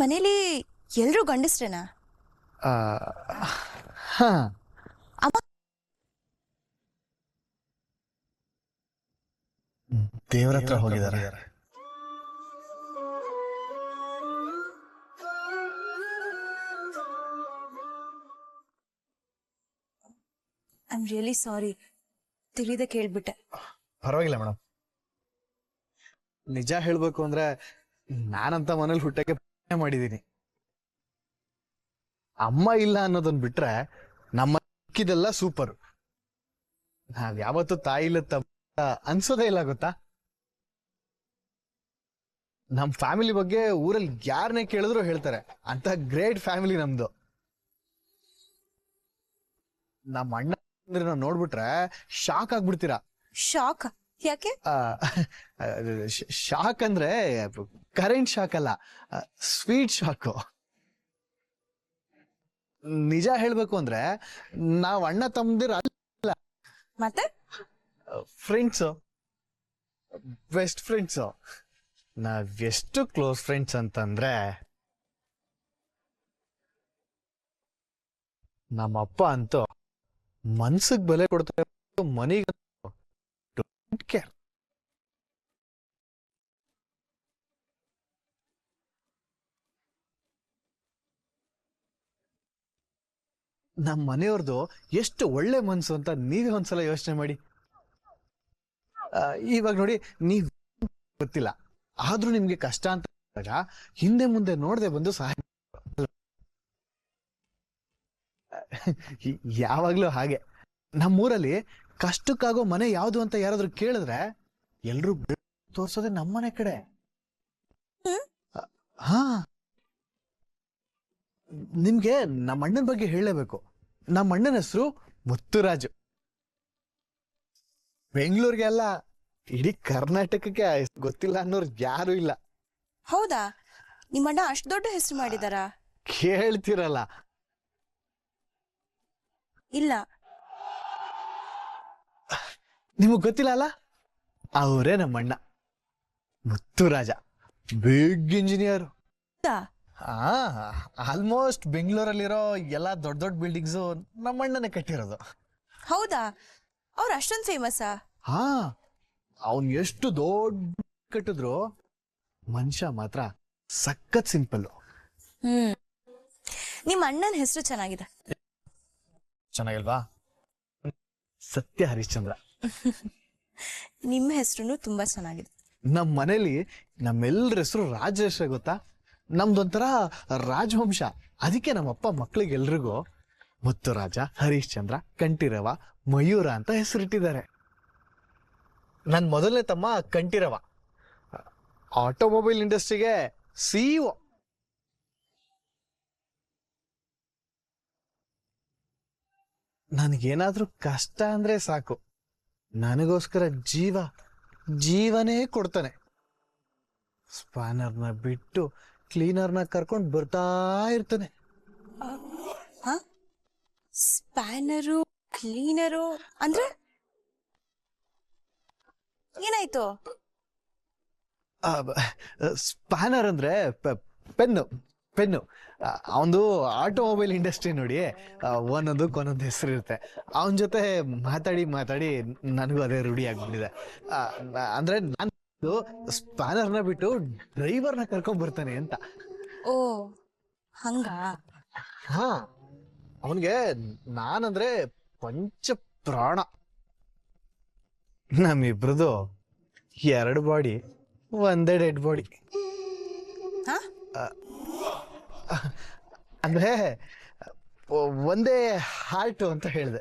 ಮನೇಲಿ ಎಲ್ರೂ ಗಂಡಸ್ರೇನಾ? ಹಾ, ಅಮ್ಮ ದೇವ್ರ ಹತ್ರ ಹೋಗಿದ್ದಾರೆ. ಐ ಆಮ್ ರಿಯಲಿ ಸಾರಿ, ತಿಳಿದೆ ಕೇಳ್ಬಿಟ್ಟೆ. ಪರವಾಗಿಲ್ಲ ಮೇಡಮ್. ನಿಜ ಹೇಳ್ಬೇಕು ಅಂದ್ರೆ ನಾನಂತ ಮನೇಲಿ ಹುಟ್ಟಕ್ಕೆ ಪ್ರಯತ್ನ ಮಾಡಿದೀನಿ. ಅಮ್ಮ ಇಲ್ಲ ಅನ್ನೋದನ್ನ ಬಿಟ್ರೆ ನಮ್ಮ ಇದೆಲ್ಲ ಸೂಪರ್. ನಾವ್ ಯಾವತ್ತೂ ತಾಯಿ ಇಲ್ಲ ಅನ್ಸೋದೇ ಇಲ್ಲ ಗೊತ್ತಾ. ನಮ್ ಫ್ಯಾಮಿಲಿ ಬಗ್ಗೆ ಊರಲ್ಲಿ ಯಾರನ್ನೇ ಕೇಳಿದ್ರು ಹೇಳ್ತಾರೆ, ಅಂತ ಗ್ರೇಟ್ ಫ್ಯಾಮಿಲಿ ನಮ್ದು. ನಮ್ಮ ಅಣ್ಣ ಅಂದ್ರೆ ನೋಡ್ಬಿಟ್ರೆ ಶಾಕ್ ಆಗ್ಬಿಡ್ತೀರಾ. ಶಾಕ್ ಯಾಕೆ? ಶಾಕ್ ಅಂದ್ರೆ ಕರೆಂಟ್ ಶಾಕ್ ಅಲ್ಲ, ಸ್ವೀಟ್ ಶಾಕು. ನಿಜ ಹೇಳ್ಬೇಕು ಅಂದ್ರೆ ನಾವ್ ಅಣ್ಣ ತಮ್ಮದಿರ ಅಲ್ಲ, ಮತ್ತೆ ಫ್ರೆಂಡ್ಸ್, ಬೆಸ್ಟ್ ಫ್ರೆಂಡ್ಸ್. ನಾವೆಷ್ಟು ಕ್ಲೋಸ್ ಫ್ರೆಂಡ್ಸ್ ಅಂತಂದ್ರೆ ನಮ್ಮಪ್ಪ ಅಂತೂ ಮನ್ಸಿಗೆ ಬೆಲೆ ಕೊಡ್ತಾರೆ, ಮನಿಗೆ ಡೋಂಟ್ ಕೇರ್. ನಮ್ಮ ಮನೆಯವ್ರದ್ದು ಎಷ್ಟು ಒಳ್ಳೆ ಮನ್ಸು ಅಂತ ನೀವೇ ಒಂದ್ಸಲ ಯೋಚನೆ ಮಾಡಿ. ಇವಾಗ ನೋಡಿ, ನೀವ್ ಗೊತ್ತಿಲ್ಲ, ಆದ್ರೂ ನಿಮ್ಗೆ ಕಷ್ಟ ಅಂತ ಹಿಂದೆ ಮುಂದೆ ನೋಡದೆ ಬಂದು ಸಹಾಯ. ಯಾವಾಗ್ಲೂ ಹಾಗೆ. ನಮ್ಮೂರಲ್ಲಿ ಕಷ್ಟಕ್ಕಾಗೋ ಮನೆ ಯಾವ್ದು ಅಂತ ಯಾರಾದ್ರೂ ಕೇಳಿದ್ರೆ ಎಲ್ರು ತೋರ್ಸೋದೆ ನಮ್ಮನೆ ಕಡೆ. ಹಾ, ನಿಮ್ಗೆ ನಮ್ಮ ಅಣ್ಣನ ಬಗ್ಗೆ ಹೇಳಲೇಬೇಕು. ನಮ್ಮ ಅಣ್ಣನ ಹೆಸರು ಮುತ್ತುರಾಜು. ಬೆಂಗಳೂರಿಗೆ ಅಲ್ಲ, ಇಡೀ ಕರ್ನಾಟಕಕ್ಕೆ ಗೊತ್ತಿಲ್ಲ ಅನ್ನೋರು ಯಾರು ಇಲ್ಲ. ಹೌದಾ? ನಿಮ್ಮಣ್ಣ ಅಷ್ಟು ದೊಡ್ಡ ಹೆಸರು ಮಾಡಿದಾರಾ? ಕೇಳ್ತಿರಲ್ಲ. ಇಲ್ಲ. ನಿಮಗ್ ಗೊತ್ತಿಲ್ಲ ಅಲ್ಲ? ಅವರೇ ನಮ್ಮಣ್ಣ ಮುತ್ತುರಾಜ, ಬಿಗ್ ಇಂಜಿನಿಯರ್. ಆಲ್ಮೋಸ್ಟ್ ಬೆಂಗಳೂರಲ್ಲಿರೋ ಎಲ್ಲಾ ದೊಡ್ಡ ದೊಡ್ಡ ಬಿಲ್ಡಿಂಗ್ಸು ನಮ್ಮಣ್ಣನೇ ಕಟ್ಟಿರೋದು. ಹೌದಾ? ಅವ್ರು ಅಷ್ಟೊಂದು ಫೇಮಸ್ಸಾ? ಹಾ, ಅವನ್ ಎಷ್ಟು ದೊಡ್ಡ ಕಟ್ಟಿದ್ರು ಮನುಷ್ಯ ಮಾತ್ರ ಸಖತ್ ಸಿಂಪಲ್. ನಿಮ್ಮ ಅಣ್ಣನ ಹೆಸರು ಚೆನ್ನಾಗಿದೆ. ಚೆನ್ನಾಗಿಲ್ವಾ? ಸತ್ಯ ಹರಿಶ್ಚಂದ್ರ. ನಿಮ್ಮ ಹೆಸರು ತುಂಬಾ ಚೆನ್ನಾಗಿದೆ. ನಮ್ ಮನೇಲಿ ನಮ್ಮೆಲ್ಲರ ಹೆಸರು ರಾಜೇಶ, ಗೊತ್ತಾ? ನಮ್ದೊಂಥರ ರಾಜವಂಶ. ಅದಕ್ಕೆ ನಮ್ಮಪ್ಪ ಮಕ್ಳಿಗೆ ಎಲ್ರಿಗೂ ಮುತ್ತುರಾಜ, ಹರಿಶ್ಚಂದ್ರ, ಕಂಠೀರವ, ಮಯೂರ ಅಂತ ಹೆಸರಿಟ್ಟಿದ್ದಾರೆ. ನನ್ ಮೊದಲನೇ ತಮ್ಮ ಕಂಠೀರವ ಆಟೋಮೊಬೈಲ್ ಇಂಡಸ್ಟ್ರಿಗೆ ಸಿಇಒ. ನನಗೇನಾದ್ರೂ ಕಷ್ಟ ಅಂದ್ರೆ ಸಾಕು, ನನಗೋಸ್ಕರ ಜೀವನೇ ಕೊಡ್ತಾನೆ. ಸ್ಪಾನರ್ನ ಬಿಟ್ಟು ಕ್ಲೀನರ್ನ ಕರ್ಕೊಂಡು ಬರ್ತಾ ಇರ್ತಾನೆ. ಸ್ಪ್ಯಾನರು, ಕ್ಲೀನರು ಅಂದ್ರೆ ಏನಾಯ್ತು? ಸ್ಪ್ಯಾನರ್ ಅಂದ್ರೆ ಪೆನ್ನು. ಅವನು ಆಟೋಮೊಬೈಲ್ ಇಂಡಸ್ಟ್ರಿ ನೋಡಿ, ಒಂದೊಂದು ಹೆಸರು ಇರುತ್ತೆ. ಅವನ ಜೊತೆ ಮಾತಾಡಿ ನನಗೂ ಅದೇ ರೂಢಿ ಆಗ್ಬಿಟ್ಟಿದೆ. ಅಂದ್ರೆ ನಾನು ಸ್ಪ್ಯಾನರ್ನ ಬಿಟ್ಟು ಡ್ರೈವರ್ನ ಕರ್ಕೊಂಡ್ ಬರ್ತಾನೆ ಅಂತ. ಓ, ಹಂಗ? ಹಾ, ಅವನ್ಗೆ ನಾನಂದ್ರೆ ಪಂಚ ಪ್ರಾಣ. ನಮ್ಮಿಬ್ರದು 2 ಬಾಡಿ, ಒಂದೇ ಡೆಡ್ ಬಾಡಿ. ಅಂದ್ರೆ ಒಂದೇ ಹಾರ್ಟ್ ಅಂತ ಹೇಳಿದೆ.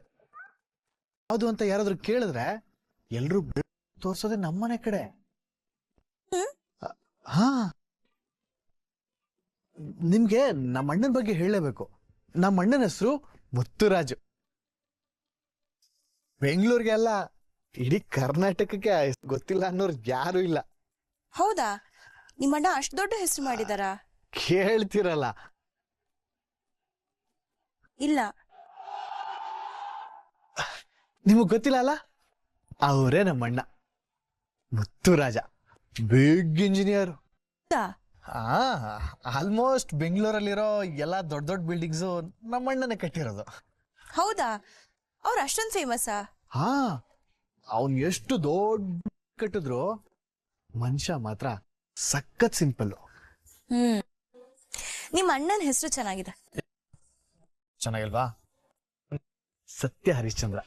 ಯಾವುದು ಅಂತ ಯಾರಾದ್ರೂ ಕೇಳಿದ್ರೆ ಎಲ್ರು ತೋರ್ಸೋದೆ ನಮ್ಮನೆ ಕಡೆ. ಹಾ, ನಿಮ್ಗೆ ನಮ್ಮ ಅಣ್ಣನ ಬಗ್ಗೆ ಹೇಳಲೇಬೇಕು. ನಮ್ಮ ಅಣ್ಣನ ಹೆಸರು ಮುತ್ತುರಾಜು. ಬೆಂಗಳೂರಿಗೆ ಅಲ್ಲ, ಇಡೀ ಕರ್ನಾಟಕಕ್ಕೆ ಗೊತ್ತಿಲ್ಲ ಅನ್ನೋರು ಯಾರು ಇಲ್ಲ. ಹೌದಾ? ನಿಮ್ಮಣ್ಣ ಅಷ್ಟು ದೊಡ್ಡ ಹೆಸರು ಮಾಡಿದಾರಾ? ಕೇಳ್ತಿರಲ್ಲ. ಇಲ್ಲ. ನಿಮಗ್ ಗೊತ್ತಿಲ್ಲ ಅಲ್ಲ? ಅವರೇ ನಮ್ಮಣ್ಣ ಮುತ್ತುರಾಜ, ಬಿಗ್ ಇಂಜಿನಿಯರ್. ಆ ಆಲ್ಮೋಸ್ಟ್ ಬೆಂಗಳೂರಲ್ಲಿರೋ ಎಲ್ಲ ದೊಡ್ಡ ದೊಡ್ಡ ಬಿಲ್ಡಿಂಗ್ಸು ನಮ್ಮಣ್ಣನೇ ಕಟ್ಟಿರೋದು. ಹೌದಾ? ಅವ್ರು ಅಷ್ಟೊಂದು ಫೇಮಸ್ಸಾ? ಹಾ, ಅವನ್ ಎಷ್ಟು ದೊಡ್ಡ ಕಟ್ಟಿದ್ರು ಮನುಷ್ಯ ಮಾತ್ರ ಸಖತ್ ಸಿಂಪಲ್. ಹ್ಮ್. ನಿಮ್ಮ ಅಣ್ಣನ ಹೆಸರು ಚೆನ್ನಾಗಿದೆ. ಚೆನ್ನಾಗಿಲ್ವಾ? ಸತ್ಯ ಹರಿಶ್ಚಂದ್ರ.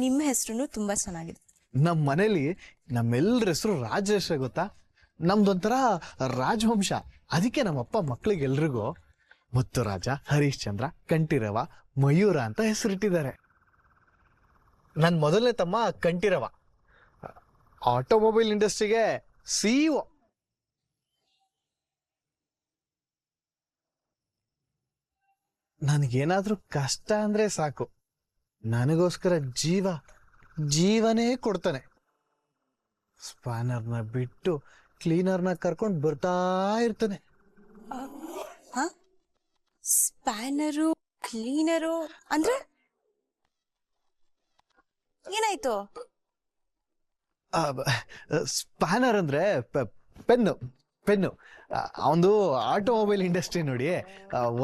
ನಿಮ್ಮ ಹೆಸರು ತುಂಬಾ ಚೆನ್ನಾಗಿದೆ. ನಮ್ಮ ಮನೇಲಿ ನಮ್ಮೆಲ್ಲರ ಹೆಸರು ರಾಜೇಶ, ಗೊತ್ತಾ? ನಮ್ದೊಂಥರ ರಾಜವಂಶ. ಅದಕ್ಕೆ ನಮ್ಮಪ್ಪ ಮಕ್ಳಿಗೆಲ್ರಿಗೂ ಮುತ್ತುರಾಜ, ಹರಿಶ್ಚಂದ್ರ, ಕಂಠೀರವ, ಮಯೂರ ಅಂತ ಹೆಸರಿಟ್ಟಿದ್ದಾರೆ. ನನ್ನ ಮೊದಲನೇ ತಮ್ಮ ಕಂಠೀರವ ಆಟೋಮೊಬೈಲ್ ಇಂಡಸ್ಟ್ರಿಗೆ CEO. ನನಗೇನಾದ್ರೂ ಕಷ್ಟ ಅಂದ್ರೆ ಸಾಕು, ನನಗೋಸ್ಕರ ಜೀವನೇ ಕೊಡ್ತಾನೆ. ಸ್ಪ್ಯಾನರ್ನ ಬಿಟ್ಟು ಕ್ಲೀನರ್ನ ಕರ್ಕೊಂಡು ಬರ್ತಾ ಇರ್ತಾನೆ. ಸ್ಪ್ಯಾನರು, ಕ್ಲೀನರು ಅಂದ್ರೆ ಏನಾಯ್ತು? ಸ್ಪ್ಯಾನರ್ ಅಂದ್ರೆ ಪೆನ್ನು. ಅವನದು ಆಟೋಮೊಬೈಲ್ ಇಂಡಸ್ಟ್ರಿ ನೋಡಿ,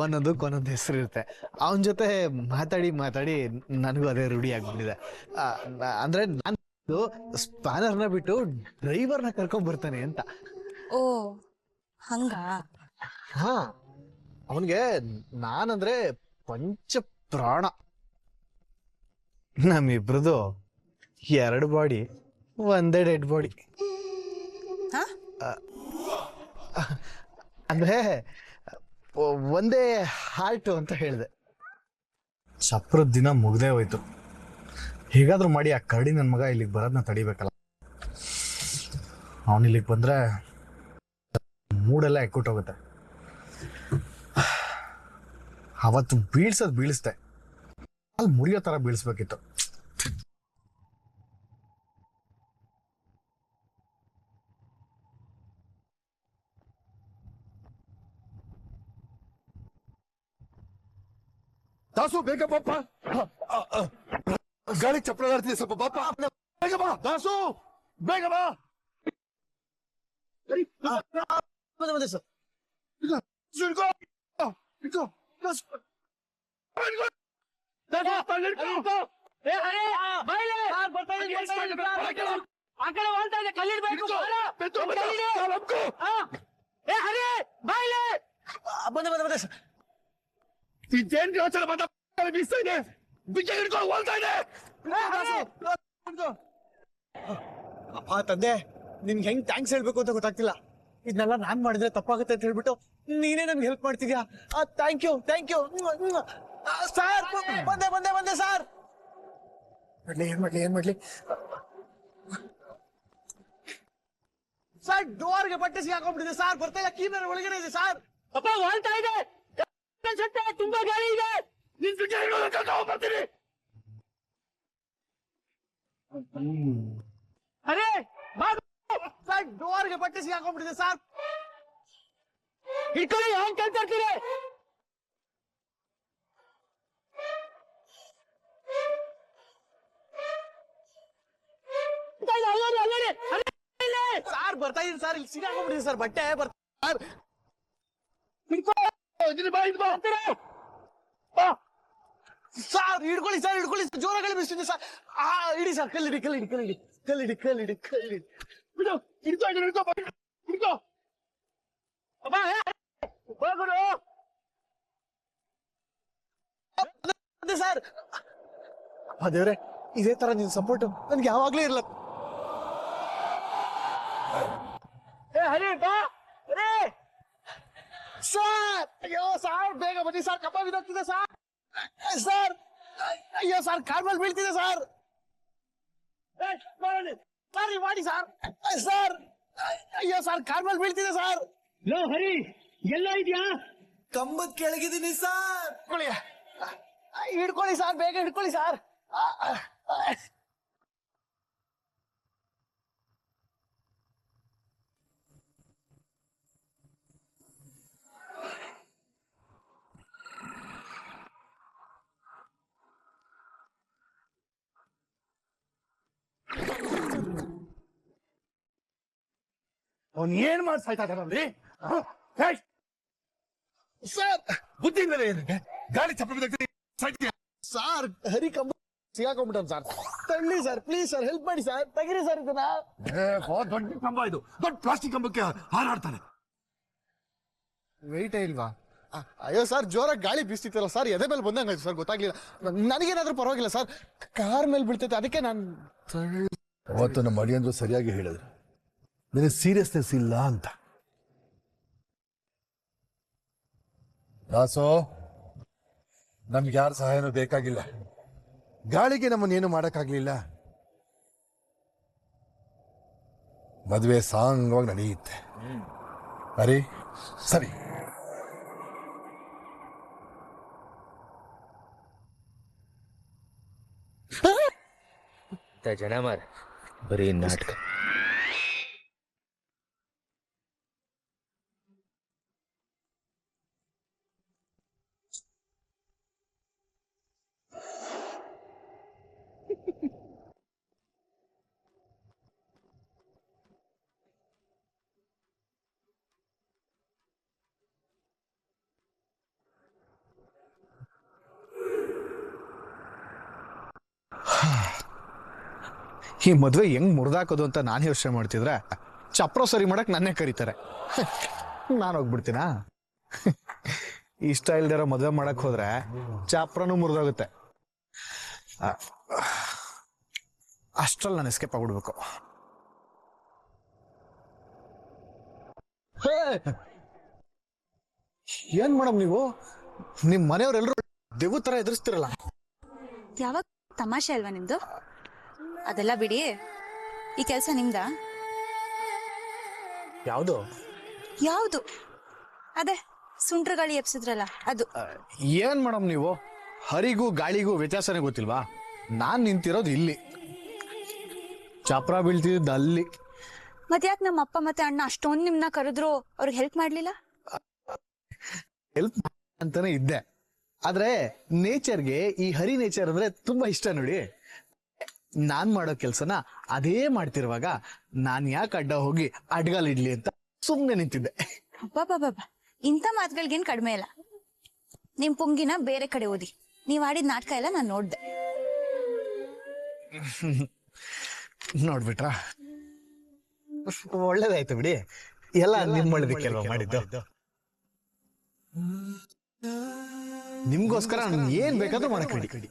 ಒಂದೊಂದು ಹೆಸರು ಇರುತ್ತೆ. ಅವನ ಜೊತೆ ಮಾತಾಡಿ ನನಗೂ ಅದೇ ರೂಢಿ ಆಗ್ಬಿಟ್ಟಿದೆ. ಅಂದ್ರೆ ನಾನು ಸ್ಪ್ಯಾನರ್ನ ಬಿಟ್ಟು ಡ್ರೈವರ್ನ ಕರ್ಕೊಂಡ್ ಬರ್ತಾನೆ ಅಂತ. ಓ, ಹಂಗ? ಹಾ, ಅವನ್ಗೆ ನಾನಂದ್ರೆ ಪಂಚ ಪ್ರಾಣ. ನಮ್ಮಿಬ್ರದು 2 ಬಾಡಿ, ಒಂದೇ ಡೆಡ್ ಬಾಡಿ. ಅಂದ್ರೆ ಒಂದೇ ಹಾರ್ಟ್ ಅಂತ ಹೇಳಿದೆ. ಚಪ್ರದ ದಿನ ಮುಗ್ದೇ ಹೋಯ್ತು. ಹೇಗಾದ್ರೂ ಮಾಡಿ ಆ ಕರಡಿ ನನ್ನ ಮಗ ಇಲ್ಲಿಗೆ ಬರೋದನ್ನ ತಡಿಬೇಕಲ್ಲ. ಅವನ್ ಇಲ್ಲಿಗೆ ಬಂದ್ರೆ ಮೂಡೆಲ್ಲ ಎಕ್ಕುಟ್ಟೋಗುತ್ತೆ. ಅವತ್ತು ಬೀಳಿಸ್ದೆ, ಅಲ್ಲಿ ಮುರಿಯೋ ತರ ಬೀಳಿಸ್ಬೇಕಿತ್ತು. ದಾಸು, ಬೇಗ ಪಾಪ. ಗಾಳಿ ಚಪ್ಪಲಾಡ್ತಿದೆ, ಸ್ವಲ್ಪ ಪಾಪ. ಬೇಗ ಬಾ ದಾಸು, ಬೇಗ ಬಾ. ಸರ್, ಬಂದೆ ಸರ್. ಇದೇನ್ ಯೋಚನೆ ಬೀಸ್ತಾ ಇದೆ, ಬಿಚ್ಚ ಹಿಡ್ಕೊಂಡು ಹೋಗ್ತಾ ಇದೆ. ಅಪ್ಪ ತಂದೆ, ನಿನ್ಗೆ ಹೆಂಗ್ ಥ್ಯಾಂಕ್ಸ್ ಹೇಳ್ಬೇಕು ಅಂತ ಗೊತ್ತಾಗ್ತಿಲ್ಲ. ಇದನ್ನೆಲ್ಲ ನಾನ್ ಮಾಡಿದ್ರೆ ತಪ್ಪಾಗುತ್ತೆ ಅಂತ ಹೇಳ್ಬಿಟ್ಟು ನೀನೇ ನನ್ಗೆ ಹೆಲ್ಪ್ ಮಾಡ್ತಿದ್ಯಾ. Thank you. ಸರ್, ಬಂದೆ ಸರ್. ಏನ್ ಮಾಡ್ಲಿ ಸರ್? ಡೋರ್ಗೆ ಬಟ್ಟೆ ಸಿಗಾಕೊಂಡ್ಬಿಟ್ಟಿದೆ ಸರ್. ಬರ್ತಾ ಇಲ್ಲ, ಕೀ ಒಳಗಡೆ ಇದೆ ಸರ್. ಅಪ್ಪ ವಾಳ್ತಾ ಇದೆ, ತುಂಬಾ ಗಾಳಿ ಇದೆ. ನಿನ್ ಬಿಚ್ಚ ಹಿಡ್ಕೊಂಡು ಬರ್ತೀನಿ. ಅರೆ ಸರ್, ಡೋರ್ಗೆ ಬಟ್ಟೆ ಸಿಗಾಕೊಂಡ್ಬಿಟ್ಟಿದೆ ಸರ್. ಹಿಡ್ಕೊಳ್ಳಿ, ಅವನ್ ಕೆಲ್ಸ ಇರ್ತೀರಿ. ಸರ್, ಬರ್ತಾ ಇದೀನಿ ಸರ್. ಇಲ್ಲಿ ಸಿಗಾಕೊಂಡ್ಬಿಟ್ಟಿದೆ ಸರ್ ಬಟ್ಟೆ. ಸರ್, ಹಿಡ್ಕೊಳ್ಳಿ ಸರ್, ಜೋರಾಗಿ ಬಿಸ್ತಿದೆ ಸರ್. ಇಡಿ ಸರ್, ಕಲ್ಲಿಡಿ. ಹಿಡ್ಕೋ. ಸರ್, ದೇವ್ರೆ, ಇದೇ ತರ ನಿನ್ ಸಪೋರ್ಟ್ ನನ್ಗೆ ಯಾವಾಗ್ಲೂ ಇರ್ಲ. ಹರಿ ಬಾ ಸರ್, ಅಯ್ಯೋ ಸರ್, ಬೇಗ ಬನ್ನಿ ಸರ್. ಕಪ್ಪ ಬಿದ್ದೋಗ್ತಿದೆ ಸರ್. ಸರ್, ಅಯ್ಯೋ ಸರ್, ಕಾಲ್ ಮೇಲೆ ಬೀಳ್ತಿದೆ ಸರ್. ಸರ್, ಮಾಡಿ ಸರ್. ಸರ್, ಅಯ್ಯೋ ಸರ್, ಕಾಲ್ ಮೇಲೆ ಬೀಳ್ತಿದೆ ಸರ್. ಲೋ ಹರಿ, ಎಲ್ಲ ಇದ್ಯಾ? ಕಂಬದ ಕೆಳಗಿದ್ದೀನಿ ಸರ್. ಹಿಡ್ಕೊಳ್ಳಿ ಸರ್, ಬೇಗ ಹಿಡ್ಕೊಳ್ಳಿ ಸರ್. ಅವ್ನು ಏನ್ ಮಾಡಿ ಸಾಯ್ತಾ ಇದ್ದಾನಲ್ಲಿ ಸರ್ ಬುದ್ಧಿ ಇಲ್ಲದೆ ಏನಕ್ಕೆ ಗಾಳಿ ಚಪ್ಪಲಿ ಸಾಯ್ತೀಯ ಸಾರ್ ಹರಿ ಕಂಬ ಸಿಗಾಕೊಂಡ್ಬಿಟ್ಟ ಸರ್ ತಳ್ಳಿ ಸರ್ ಪ್ಲೀಸ್ ಸರ್ ಹೆಲ್ಪ್ ಮಾಡಿ ಸರ್ ತೆಗಿರಿ ಸರ್ ಇದನ್ನ ದೊಡ್ಡ ಕಂಬ ಇದು ದೊಡ್ಡ ಪ್ಲಾಸ್ಟಿಕ್ ಕಂಬಕ್ಕೆ ಹಾರಾಡ್ತಾನೆ ವೆಯ್ಟೇ ಇಲ್ವಾ ಅಯ್ಯೋ ಸರ್ ಜೋರಾಗಿ ಗಾಳಿ ಬೀಸ್ತಿತ್ತಲ್ಲ ಸರ್ ಎದೆ ಮೇಲೆ ಬಂದಂಗಾಯ್ತು ಸರ್ ಗೊತ್ತಾಗ್ಲಿಲ್ಲ ನನಗೇನಾದ್ರೂ ಪರವಾಗಿಲ್ಲ ಸರ್ ಕಾರ್ ಮೇಲೆ ಬೀಳ್ತೈತೆ ಅದಕ್ಕೆ ನಾನು ಅವತ್ತು ನಮ್ಮ ಅಳಿಯಂದ್ರು ಸರಿಯಾಗಿ ಹೇಳಿದ್ರು ನಿನಗೆ ಸೀರಿಯಸ್ನೆಸ್ ಇಲ್ಲ ಅಂತ ದಾಸೋ ನಮ್ಗೆ ಯಾರ ಸಹಾಯನೂ ಬೇಕಾಗಿಲ್ಲ ಗಾಳಿಗೆ ನಮ್ಮನ್ನೇನು ಮಾಡಕ್ಕಾಗ್ಲಿಲ್ಲ ಮದುವೆ ಸಾಂಗವಾಗಿ ನಡೆಯುತ್ತೆ ಅರೆ ಸರಿ ಜನ ಮಾರ ಬರೀ ನಾಟಕ. ಈ ಮದ್ವೆ ಹೆಂಗ್ ಮುರಿದಾಕೋದು ಅಂತ ನಾನು ಯೋಚನೆ ಮಾಡ್ತಿದ್ರೆ ಚಪ್ರ ಸರಿ ಮಾಡಕ್ ನನ್ನೇ ಕರೀತಾರೆ. ನಾನು ಹೋಗ್ಬಿಡ್ತೀನಾ? ಇಷ್ಟ ಇಲ್ದಿರೋ ಮದ್ವೆ ಮಾಡಕ್ ಹೋದ್ರೆ ಚಪ್ರನೂ ಮುರಿದೋಗುತ್ತೆ. ಅಷ್ಟ್ರಲ್ಲಿ ನಾನು ಎಸ್ಕೇಪ್ ಆಗ್ಬಿಡ್ಬೇಕು. ಏನ್ ಮೇಡಮ್ ನೀವು ನಿಮ್ ಮನೆಯವರೆಲ್ಲರೂ ದೇವ್ ತರ ಎದುರಿಸ್ತಿರಲ್ಲ. ಯಾವಾಗ ತಮಾಷೆ ಅಲ್ವಾ ನಿಮ್ದು? ಅದೆಲ್ಲ ಬಿಡಿ, ಈ ಕೆಲಸ ನಿಮ್ದಾ? ಯಾವುದು ಯಾವುದು? ಅದೇ ಸುಂಟ್ರ ಗಾಳಿ ಎಪ್ಸಿದ್ರಲ್ಲ ಅದು. ಏನ್ ಮೇಡಮ್ ನೀವು ಹರಿಗೂ ಗಾಳಿಗೂ ವ್ಯತ್ಯಾಸನೇ ಗೊತ್ತಿಲ್ವಾ? ನಾನ್ ನಿಂತಿರೋದು ಇಲ್ಲಿ, ಚಪ್ರ ಬೀಳ್ತಿದ್ದ ಅಲ್ಲಿ. ಮತ್ತ್ಯಾಕೆ ನಮ್ಮ ಅಪ್ಪ ಮತ್ತೆ ಅಣ್ಣ ಅಷ್ಟೊಂದು ನಿಮ್ನ ಕರೆದ್ರು ಅವ್ರಿಗೆ ಹೆಲ್ಪ್ ಮಾಡ್ಲಿಲ್ಲ? ಹೆಲ್ಪ್ ಅಂತಾನೆ ಇದ್ದೆ, ಆದ್ರೆ ನೇಚರ್ಗೆ ಈ ಹರಿ ನೇಚರ್ ಅಂದ್ರೆ ತುಂಬಾ ಇಷ್ಟ ನೋಡಿ. ನಾನ್ ಮಾಡೋ ಕೆಲ್ಸನ ಅದೇ ಮಾಡ್ತಿರುವಾಗ ನಾನ್ ಯಾಕೆ ಅಡ್ಡ ಹೋಗಿ ಅಡ್ಗಾಲಿಡ್ಲಿ ಅಂತ ಸುಮ್ನೆ ನಿಂತಿದ್ದೆ. ಅಬ್ಬಬ್ಬಬ್ಬ, ಇಂಥ ಮಾತುಗಳಿಗೇನ್ ಕಡಿಮೆ ಇಲ್ಲ. ನಿಮ್ ಪುಂಗಿನ ಬೇರೆ ಕಡೆ ಓದಿ. ನೀವ್ ಆಡಿದ ನಾಟಕ ಎಲ್ಲ ನಾನ್ ನೋಡ್ದೆ. ನೋಡ್ಬಿಟ್ರಾ? ಒಳ್ಳೇದಾಯ್ತು ಬಿಡಿ, ಎಲ್ಲ ನಿಮ್ ಒಳ್ಳೇದಕ್ಕೆ ಅಲ್ವಾ ಮಾಡಿದ್ದು. ನಿಮ್ಗೋಸ್ಕರ ನಾನು ಏನ್ ಬೇಕಾದ್ರೂ ಮಾಡಕ್ ರೆಡಿ.